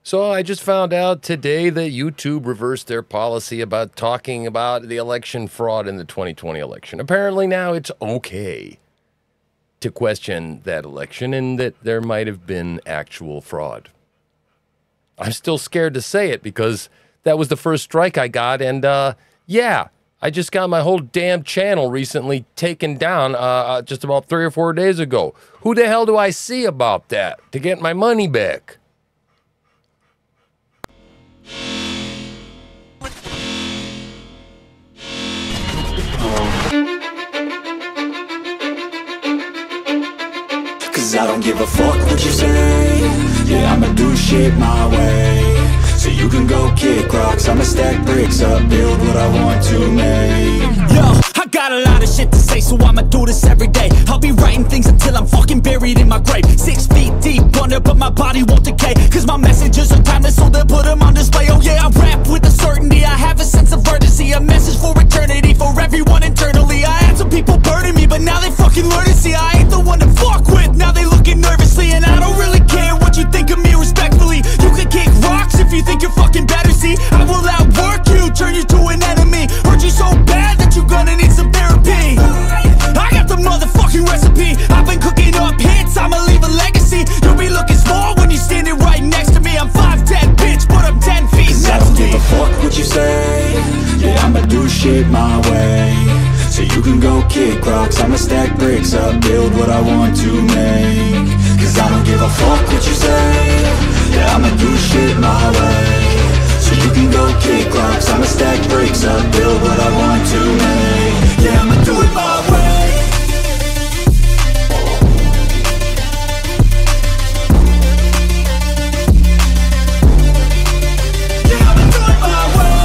So I just found out today that YouTube reversed their policy about talking about the election fraud in the 2020 election. Apparently now it's okay to question that election and that there might have been actual fraud. I'm still scared to say it because that was the first strike I got. And yeah, I just got my whole damn channel recently taken down just about 3 or 4 days ago. Who the hell do I see about that to get my money back? Cause I don't give a fuck what you say. Yeah, I'ma do shit my way. So you can go kick rocks, I'ma stack bricks up, build what I want to make. Yo, I got a lot of shit to say, so I'ma do this every day. I'll be writing things until I'm fucking buried in my grave. 6 feet deep under, but my body won't decay. Cause my messages are timeless, so they'll put them on display. Oh yeah, I rap with a certainty, I have a sense of urgency. A message for eternity, for everyone internally. I had some people burning me, but now they fucking learn to see I ain't the one to fuck with. Now they looking nervously, and I don't really care what you think of me respectfully. You can kick rocks if you think you're fucking better, see. I will outwork you, turn you to an enemy. Hurt you so bad that you're gonna need some therapy. I got the motherfucking recipe. I've been cooking up hits, I'ma leave a legacy. You'll be looking small when you're standing right next to me. I'm 5'10", bitch, but I'm 10 feet Cause I don't give a fuck what you say. Yeah, I'ma do shit my way. So you can go kick rocks, I'ma stack bricks up, build what I want to make. Cause I don't give a fuck what you say. Yeah, I'ma do shit my way. So you can go kick rocks, I'ma stack bricks up, build what I want to make. Yeah, I'ma do it my way. Yeah, I'ma do it my way.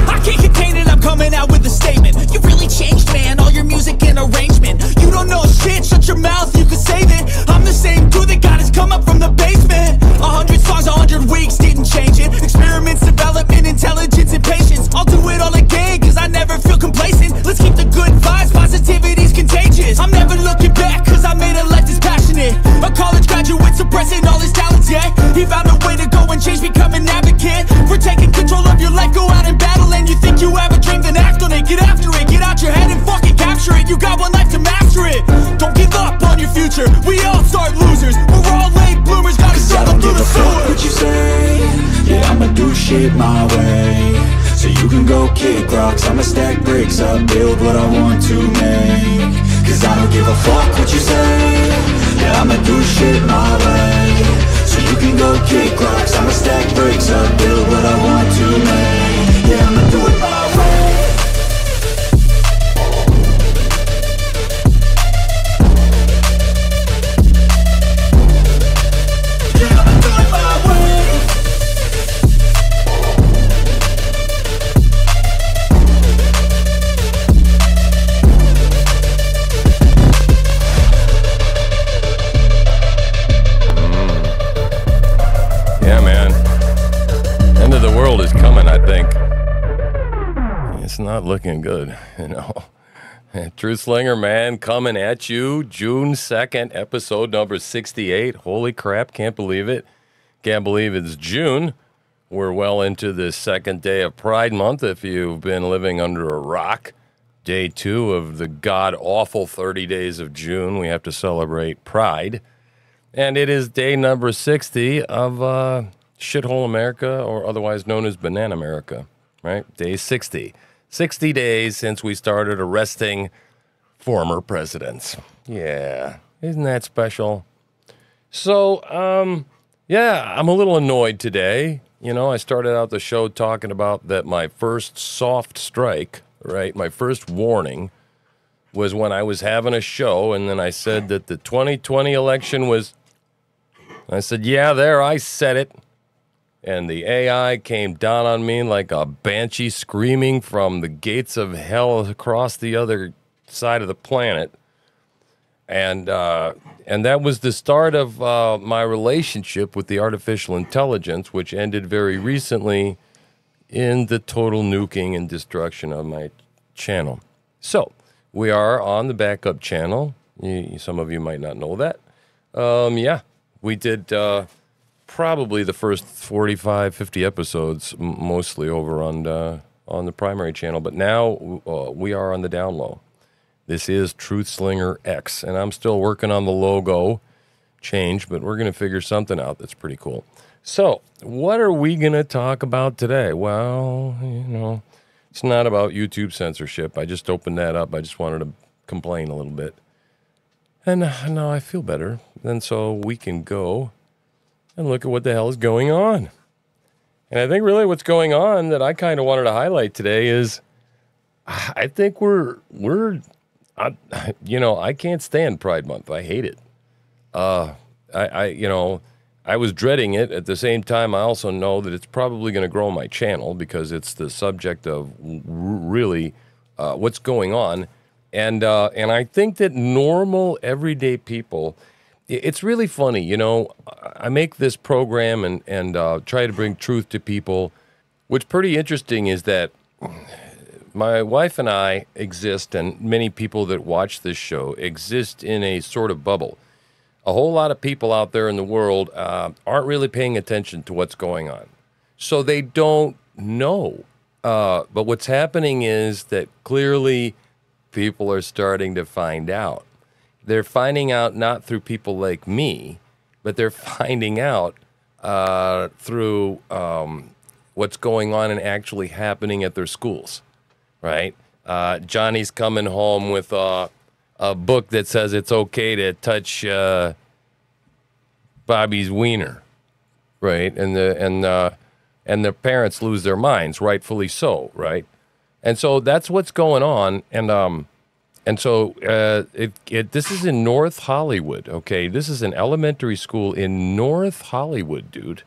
I can't contain it, I'm coming out with a statement. You really changed, man, all your music and arrangement. You don't know shit, shut your mouth, you can save it. I'm the same dude that got his come up from the basement. 100 songs, 100 weeks, didn't change it. Experiments, development, intelligence, and patience. I'll do it all again, cause I never feel complacent. Let's keep the good vibes, positivity's contagious. I'm never looking back, cause I made a life that's passionate. A college graduate suppressing all his talents, yeah. He found a way to go and change, become an advocate. For taking control of your life, go out and battle. And you think you have a dream, then act on it. Get after it, get out your head and fucking capture it. You got one life to master it. Don't give up on your future, we all start losers. We're all late bloomers, gotta struggle through the sewer. What you say? Yeah, I'ma do shit my way. So you can go kick rocks, I'ma stack bricks up, build what I want to make. Cause I don't give a fuck what you say. Yeah, I'ma do shit my way. So you can go kick rocks, I'ma stack bricks up, build what I want to make. Yeah, I'ma do it my way. Yeah, I'ma do it my way. Yeah, man. End of the world is coming, I think. It's not looking good, you know. TruthSlinger, man, coming at you June 2nd, episode number 68. Holy crap, can't believe it. Can't believe it's June. We're well into the second day of Pride Month if you've been living under a rock. Day 2 of the god-awful 30 days of June. We have to celebrate Pride. And it is day number 60 of Shithole America, or otherwise known as Banana America, right? Day 60. 60 days since we started arresting former presidents. Yeah, isn't that special? So, yeah, I'm a little annoyed today. You know, I started out the show talking about that my first soft strike, right, my first warning was when I was having a show, and then I said that the 2020 election was, I said, yeah, there, I said it. And the AI came down on me like a banshee screaming from the gates of hell across the other side of the planet. And that was the start of my relationship with the artificial intelligence, which ended very recently in the total nuking and destruction of my channel. So we are on the backup channel. Some of you might not know that. Yeah, we did probably the first 45, 50 episodes mostly over on the primary channel, but now we are on the down low. This is TruthSlinger X, and I'm still working on the logo change, but we're going to figure something out that's pretty cool. So, what are we going to talk about today? Well, it's not about YouTube censorship. I just opened that up. I just wanted to complain a little bit. And now I feel better. And so we can go and look at what the hell is going on. And I think really what's going on that I kind of wanted to highlight today is I think I can't stand Pride Month. I hate it. I was dreading it. At the same time, I also know that it's probably going to grow my channel because it's the subject of really what's going on. And I think that normal, everyday people, it's really funny. I make this program and try to bring truth to people. What's pretty interesting is that my wife and I exist, and many people that watch this show exist in a sort of bubble. A whole lot of people out there in the world aren't really paying attention to what's going on. So they don't know. But what's happening is that clearly people are starting to find out. They're finding out not through people like me, but they're finding out through what's going on and actually happening at their schools, right? Johnny's coming home with a book that says it's okay to touch Bobby's wiener, right? And the parents lose their minds, rightfully so, right? And so that's what's going on. And so this is in North Hollywood, okay? This is an elementary school in North Hollywood, dude.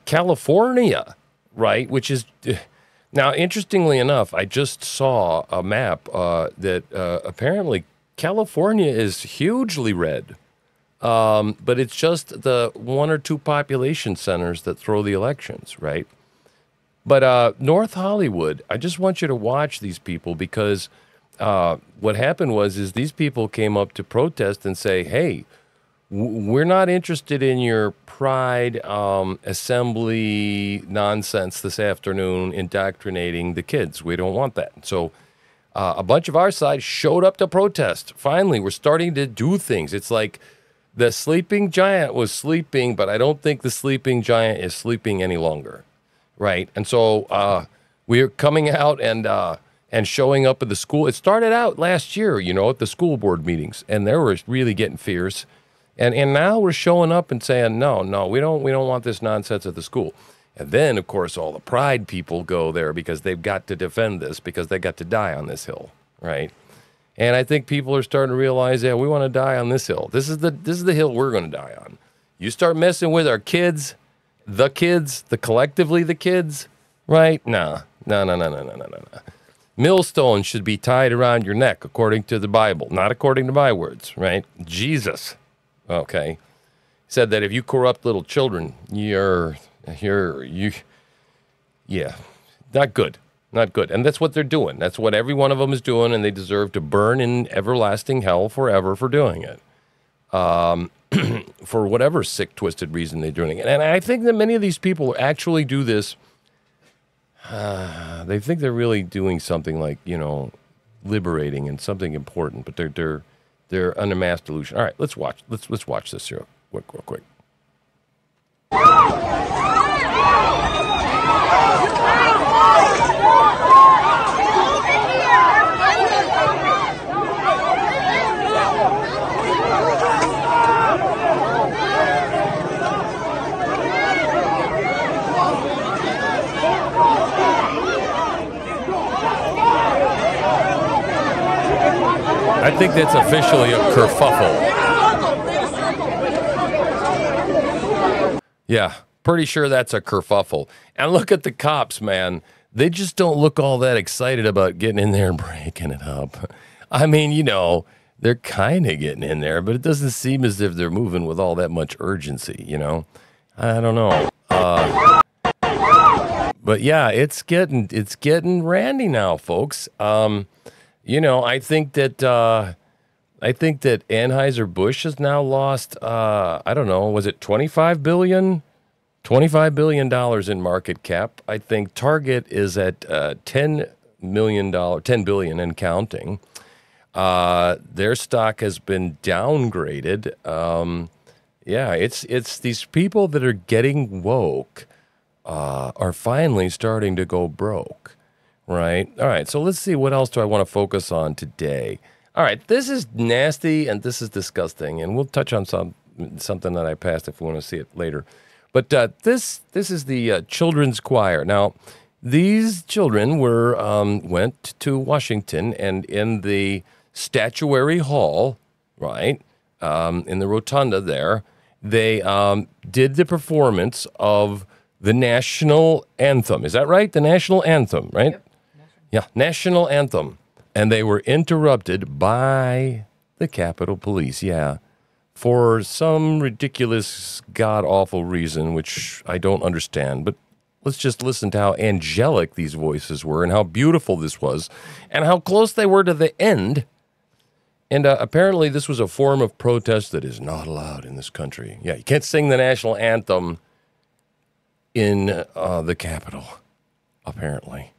California, right? Which is... Now, interestingly enough, I just saw a map that apparently California is hugely red, but it's just the one or two population centers that throw the elections, right? But North Hollywood, I just want you to watch these people because what happened is these people came up to protest and say, hey, we're not interested in your pride assembly nonsense this afternoon indoctrinating the kids. We don't want that. So a bunch of our side showed up to protest. Finally, we're starting to do things. It's like the sleeping giant was sleeping, but I don't think the sleeping giant is sleeping any longer, right? And so we're coming out and showing up at the school. It started out last year, at the school board meetings, and they were really getting fierce. And now we're showing up and saying, no, we don't want this nonsense at the school. And then, of course, all the pride people go there because they've got to defend this because they got to die on this hill, right? And I think people are starting to realize, yeah, we want to die on this hill. This is the hill we're going to die on. You start messing with our kids, collectively the kids, right? No. Millstone should be tied around your neck according to the Bible, not according to my words, right? Jesus. Okay, said that if you corrupt little children, yeah, not good, and that's what they're doing. That's what every one of them is doing, and they deserve to burn in everlasting hell forever for doing it, for whatever sick, twisted reason they're doing it. And I think that many of these people actually do this. They think they're really doing something like liberating and something important, but they're under mass delusion. All right, let's watch this here real quick. I think that's officially a kerfuffle. Yeah, pretty sure that's a kerfuffle. And look at the cops, man. They just don't look all that excited about getting in there and breaking it up. I mean, they're kind of getting in there, but it doesn't seem as if they're moving with all that much urgency, I don't know. But yeah, it's getting randy now, folks. You know, I think that Anheuser-Busch has now lost, I don't know, was it $25 billion? $25 billion in market cap. I think Target is at $10 billion and counting. Their stock has been downgraded. Yeah, it's these people that are getting woke are finally starting to go broke, right? All right, so let's see, what else do I want to focus on today? All right, this is nasty and this is disgusting, and we'll touch on something that I passed if we want to see it later. But this is the children's choir. Now, these children went to Washington, and in the statuary hall, right, in the rotunda there, they did the performance of the national anthem. Is that right? The national anthem, right? Yep. Yeah, national anthem. And they were interrupted by the Capitol Police, yeah, for some ridiculous, god-awful reason, which I don't understand. But let's just listen to how angelic these voices were and how beautiful this was and how close they were to the end. And apparently this was a form of protest that is not allowed in this country. Yeah, you can't sing the national anthem in the Capitol, apparently.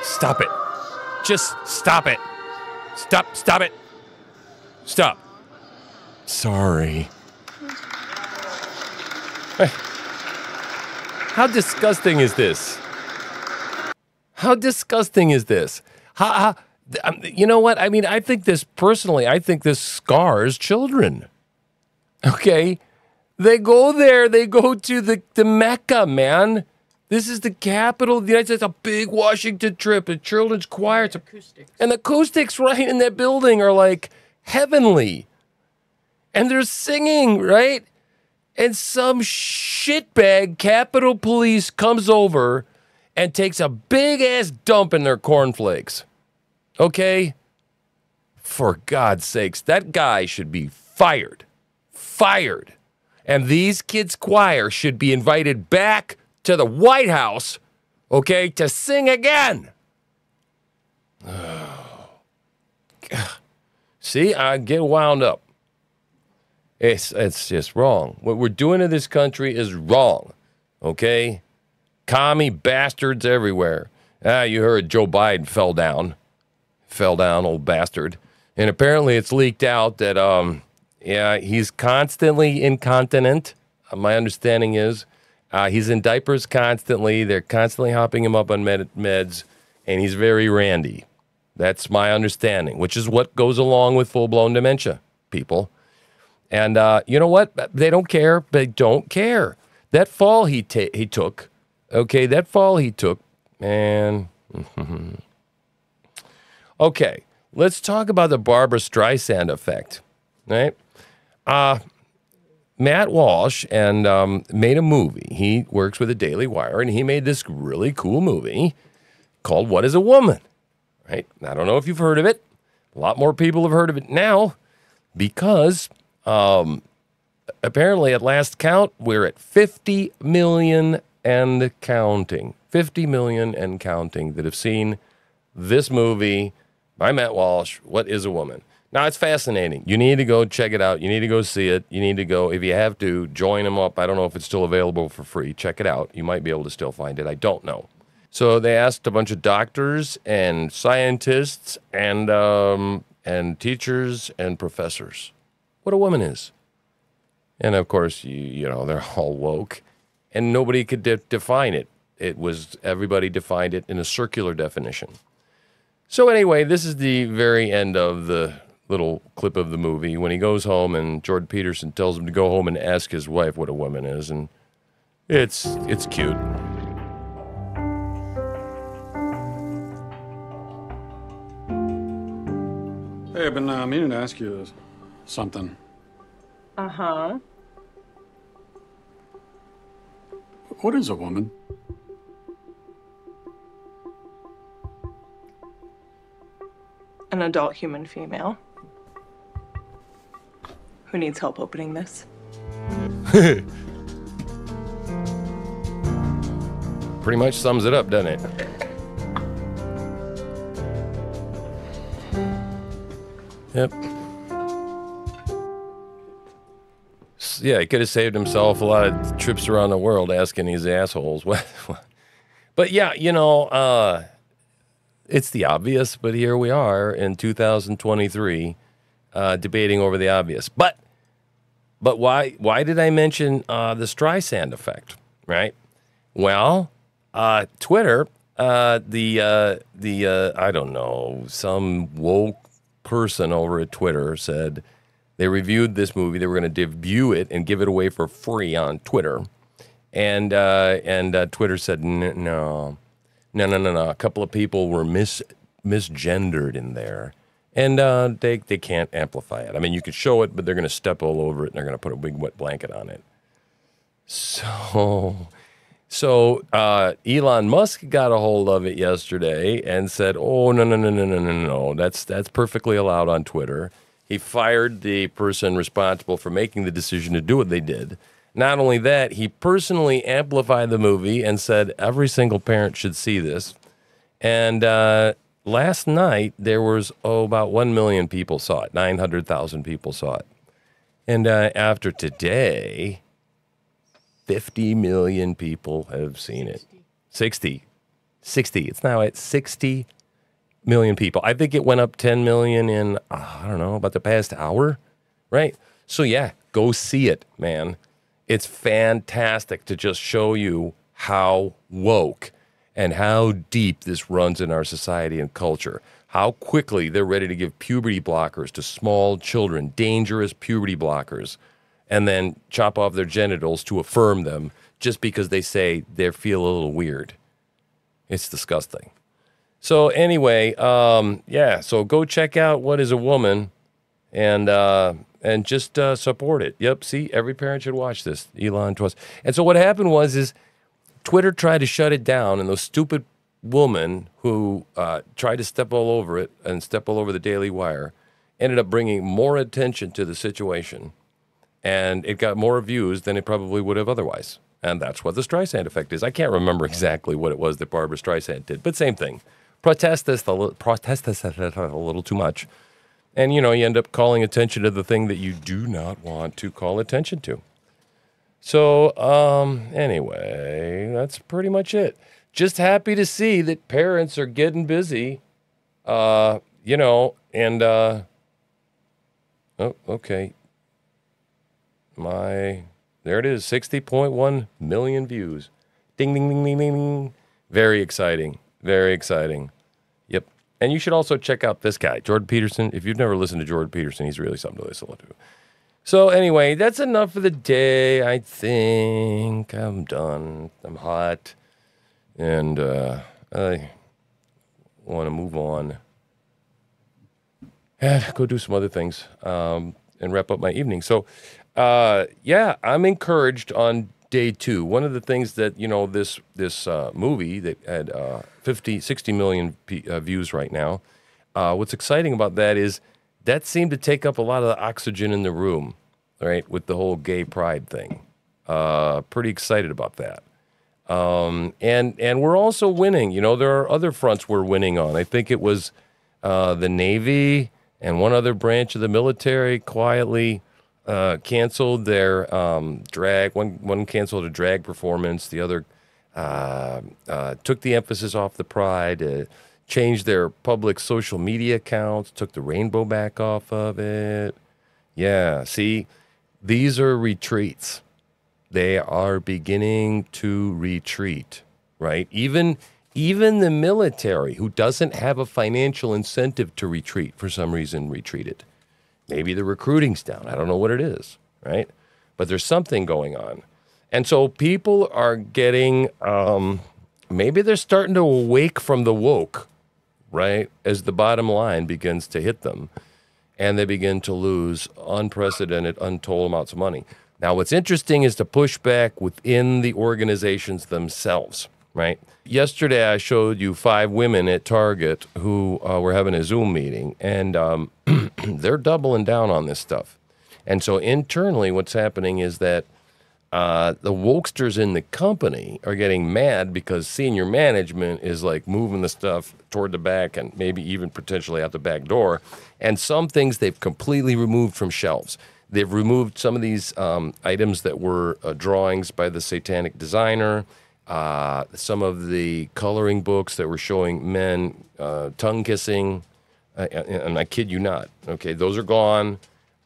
Stop it. Just stop it. Stop it. Stop. Sorry. How disgusting is this? How disgusting is this? You know what? I mean, I think this scars children. Okay? They go there. They go to the Mecca, man. This is the capital of the United States. A big Washington trip. A children's choir. And the acoustics right in that building are like heavenly. And they're singing, right? And some shitbag Capitol Police comes over and takes a big-ass dump in their cornflakes. Okay? For God's sakes, that guy should be fired. Fired. And these kids' choir should be invited back to the White House, okay, to sing again. Oh. See, I get wound up. It's just wrong. What we're doing in this country is wrong, okay? Commie bastards everywhere. You heard Joe Biden fell down, old bastard. And apparently it's leaked out that, he's constantly incontinent. My understanding is he's in diapers constantly. They're constantly hopping him up on meds, and he's very randy. That's my understanding, which is what goes along with full-blown dementia, people. And you know what? They don't care. They don't care. That fall he took, okay, man. Okay, let's talk about the Barbra Streisand effect, right? Matt Walsh made a movie. He works with the Daily Wire, and he made this really cool movie called What is a Woman, right? I don't know if you've heard of it. A lot more people have heard of it now because apparently at last count, we're at 50 million and counting. 50 million and counting that have seen this movie by Matt Walsh, What is a Woman? Now, it's fascinating. You need to go check it out. You need to go see it. You need to go, if you have to, join them up. I don't know if it's still available for free. Check it out. You might be able to still find it. I don't know. So they asked a bunch of doctors and scientists and teachers and professors what a woman is. And, of course, you know, they're all woke. And nobody could define it. Everybody defined it in a circular definition. So anyway, this is the very end of the little clip of the movie when he goes home and Jordan Peterson tells him to go home and ask his wife what a woman is, and it's cute. Hey, I've been meaning to ask you something. Uh-huh. What is a woman? An adult human female. Who needs help opening this? Pretty much sums it up, doesn't it? Yep. Yeah, he could have saved himself a lot of trips around the world asking these assholes. But yeah, it's the obvious, but here we are in 2023 debating over the obvious. But why did I mention the Streisand effect, right? Well, Twitter, I don't know, some woke person over at Twitter said they reviewed this movie. They were going to debut it and give it away for free on Twitter. And Twitter said, no. A couple of people were misgendered in there. And they can't amplify it. I mean, you could show it, but they're going to step all over it, and they're going to put a big wet blanket on it. So Elon Musk got a hold of it yesterday and said, oh, no. That's perfectly allowed on Twitter. He fired the person responsible for making the decision to do what they did. Not only that, he personally amplified the movie and said every single parent should see this. And last night, there was, about 1 million people saw it. 900,000 people saw it. And after today, 50 million people have seen it. 60. It's now at 60 million people. I think it went up 10 million in, I don't know, about the past hour, right? So yeah, go see it, man. It's fantastic to just show you how woke and how deep this runs in our society and culture. How quickly they're ready to give puberty blockers to small children, dangerous puberty blockers, and then chop off their genitals to affirm them just because they say they feel a little weird. It's disgusting. So anyway, so go check out What is a Woman and just support it. Yep, see, every parent should watch this. Elon Trust. And so what happened was Twitter tried to shut it down, and those stupid woman who tried to step all over it and step all over the Daily Wire ended up bringing more attention to the situation, and it got more views than it probably would have otherwise. And that's what the Streisand effect is. I can't remember exactly what it was that Barbara Streisand did, but same thing. Protest this a little too much. And, you end up calling attention to the thing that you do not want to call attention to. So, anyway, that's pretty much it. Just happy to see that parents are getting busy, oh, okay. There it is, 60.1 million views. Ding, ding, ding, ding, ding, ding. Very exciting. Very exciting. Yep. And you should also check out this guy, Jordan Peterson. If you've never listened to Jordan Peterson, he's really something to listen to. So anyway, that's enough for the day, I think. I'm done. I'm hot. And I want to move on. And go do some other things and wrap up my evening. So, I'm encouraged on day 2. One of the things that, this movie that had 60 million views right now, what's exciting about that is that seemed to take up a lot of the oxygen in the room, right, with the whole gay pride thing. Pretty excited about that. And we're also winning. There are other fronts we're winning on. I think it was the Navy and one other branch of the military quietly canceled their drag. One canceled a drag performance. The other took the emphasis off the pride, changed their public social media accounts, took the rainbow back off of it. Yeah, see, these are retreats. They are beginning to retreat, right? Even the military, who doesn't have a financial incentive to retreat, for some reason retreated. Maybe the recruiting's down. I don't know what it is, right? But there's something going on. And so people are getting, maybe they're starting to awake from the woke, right? As the bottom line begins to hit them. And they begin to lose unprecedented, untold amounts of money. Now, what's interesting is the pushback within the organizations themselves, right? Yesterday, I showed you 5 women at Target who were having a Zoom meeting, and they're doubling down on this stuff. And so internally, what's happening is that the wokesters in the company are getting mad because senior management is like moving the stuff toward the back and maybe even potentially out the back door. And some things they've completely removed from shelves. They've removed some of these items that were drawings by the satanic designer, some of the coloring books that were showing men tongue kissing. And I kid you not. Okay, those are gone.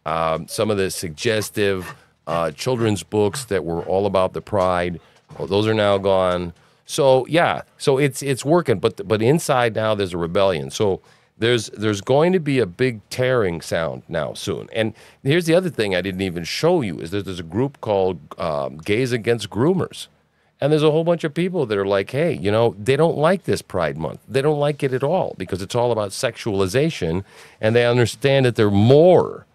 Some of the suggestive children's books that were all about the pride, well, those are now gone. So yeah, so it's working, but inside now there's a rebellion. So there's going to be a big tearing sound now soon. And here's the other thing I didn't even show you is that there's a group called Gays Against Groomers. And there's a whole bunch of people that are like, hey, you know, they don't like this Pride Month. They don't like it at all because it's all about sexualization, and they understand that there's more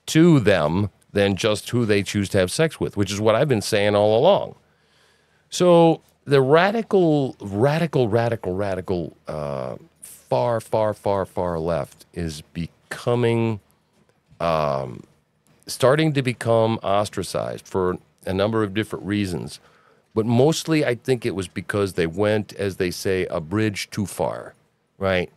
to them than just who they choose to have sex with, which is what I've been saying all along. So the radical, far left is becoming, starting to become ostracized for a number of different reasons. But mostly I think it was because they went, as they say, a bridge too far, right?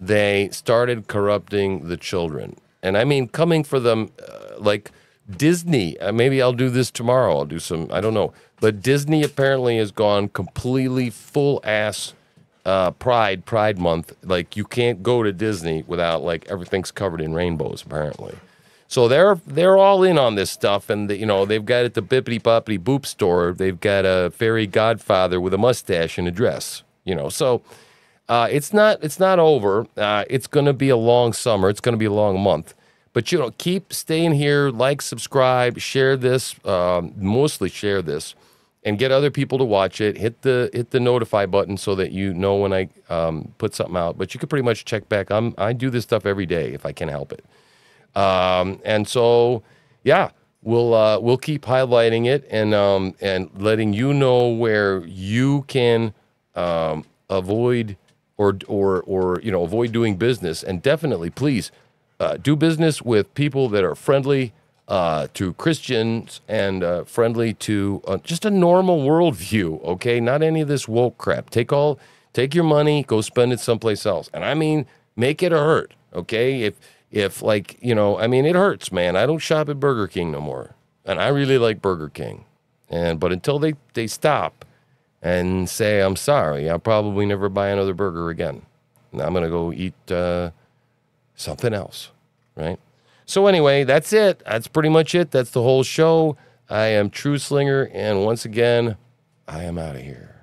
They started corrupting the children. And I mean, coming for them, like Disney, maybe I'll do this tomorrow. I'll do some, I don't know. But Disney apparently has gone completely full ass Pride Month. Like you can't go to Disney without like everything's covered in rainbows, apparently. So they're all in on this stuff, and you know they've got at the Bippity Boppity Boop store. They've got a fairy godfather with a mustache and a dress. You know, so it's not over. It's going to be a long summer. It's going to be a long month. But you know, keep staying here. Like, subscribe, share this. Mostly share this, and get other people to watch it. Hit the notify button so that you know when I put something out. But you can pretty much check back. I do this stuff every day if I can help it. And so, yeah, we'll keep highlighting it and letting you know where you can avoid or you know avoid doing business, and definitely please do business with people that are friendly to Christians and friendly to just a normal worldview. Okay, not any of this woke crap. Take your money, go spend it someplace else, and I mean make it hurt. Okay, if like, you know, I mean, it hurts, man. I don't shop at Burger King no more. And I really like Burger King. But until they stop and say, I'm sorry, I'll probably never buy another burger again. And I'm going to go eat something else, right? So anyway, that's it. That's pretty much it. That's the whole show. I am TruthSlinger. And once again, I am out of here.